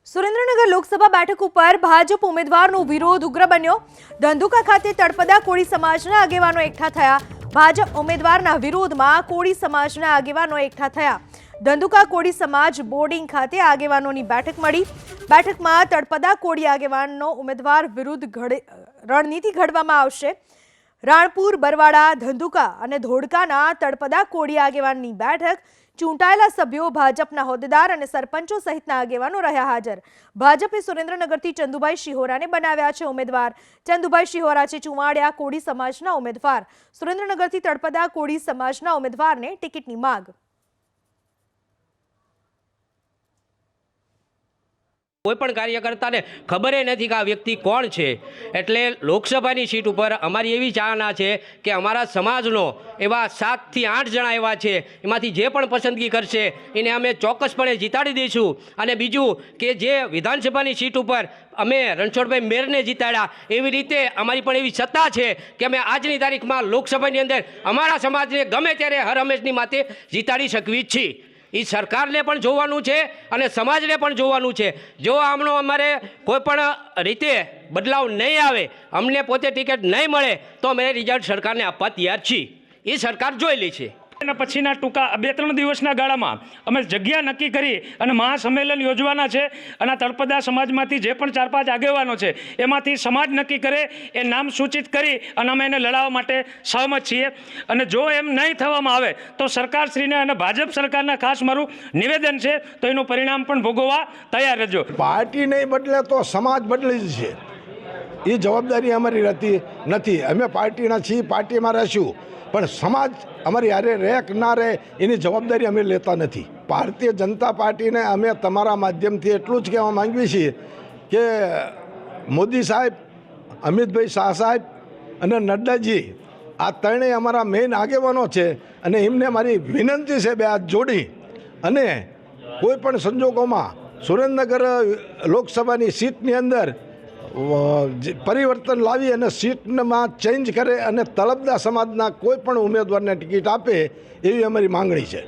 સુરેન્દ્રનગર લોકસભા બેઠક ઉપર ભાજપ ઉમેદવારનો વિરોધ ઉગ્ર બન્યો। ધંધુકા ખાતે તળપદા કોળી સમાજના આગેવાનો એકઠા થયા। ભાજપ ઉમેદવારના વિરોધમાં કોળી સમાજના આગેવાનો એકઠા થયા। ધંધુકા કોળી સમાજ બોર્ડિંગ ખાતે આગેવાનોની બેઠક મળી। બેઠકમાં તળપદા કોળી આગેવાનનો ઉમેદવાર વિરુદ્ધ રણનીતિ ઘડવામાં આવશે। રાણપુર, બરવાડા, ધંધુકા અને ધોળકાના તળપદા કોળી આગેવાનની બેઠક ચૂંટાયેલા સભ્યો, ભાજપના હોદ્દેદાર અને સરપંચો સહિતના આગેવાનો રહ્યા હાજર। ભાજપે સુરેન્દ્રનગરથી ચંદુભાઈ શિહોરાને બનાવ્યા છે ઉમેદવાર। ચંદુભાઈ શિહોરા છે ચુમાડિયા કોળી સમાજના ઉમેદવાર। સુરેન્દ્રનગરથી તળપદા કોળી સમાજના ઉમેદવારને ટિકિટની માંગ। कोईपण कार्यकर्ताने खबर नहीं कि आ व्यक्ति कोण छे। एटले लोकसभानी सीट पर अमारी एवी चाहना है कि अमारा समाजनो एवा 7 થી 8 जणा एवा छे, एमांथी जे पण पसंदगी करशे एने अमे चोक्कसपणे जीताड़ी दईशुं। अने बीजुं के जे विधानसभानी सीट पर अमे रणछोड़भाई मेरने जीताड्या एवी रीते अमारी पण एवी सत्ता छे कि अमे आजनी तारीखमां लोकसभानी अंदर अमारा समाजने गमे त्यारे हर हमेशनी माटे जीताड़ी शकवी छीए। એ સરકારને પણ જોવાનું છે અને સમાજને પણ જોવાનું છે। જો આમનો અમારે કોઈપણ રીતે બદલાવ નહીં આવે, અમને પોતે ટિકિટ નહીં મળે તો અમે રિઝલ્ટ સરકારને આપવા તૈયાર છીએ। એ સરકાર જોઈ લે છે। पछीना टूंका 2-3 दिवसना गाळामां अमे जग्या नक्की करी अने महासम्मेलन योजवाना छे। अने तळपदा समाजमांथी जे पण 4-5 आगेवानो छे एमांथी समाज नक्की करे ए नाम सूचित करी अने अमे एने लड़ावा माटे सहमत छीए। अने जो एम नहीं थवामां आवे तो सरकारश्रीने अने भाजप सरकारने खास मारुं निवेदन छे तो एनुं परिणाम पण भोगववा तैयार रहेजो। पार्टी नहीं बदले तो समाज बदली जशे, ये जवाबदारी अमारी रहती नहीं। अमे पार्टीना छीए, पार्टीमां रहीशुं, पण समाज अमारी हारे रहे कि ना रहे एनी जवाबदारी अमे लेता नहीं। भारतीय जनता पार्टी ने अमे तमारा माध्यमथी एटलुं ज कहेवा मांगीए छीए कि मोदी साहेब, अमित भाई शाह साहेब अने नड्डाजी आ त्रणेय अमारा मेन आगेवानो छे अने एमने मारी विनंती छे बे हाथ जोड़ी अने कोईपण संजोगोमां सुरेन्द्रनगर लोकसभानी सीटनी अंदर परिवर्तन लावी अने सीटमां चेन्ज करे अने तळपदा समाजना कोईपण उमेदवारने टिकिट आपे एवी अमारी मांगणी छे।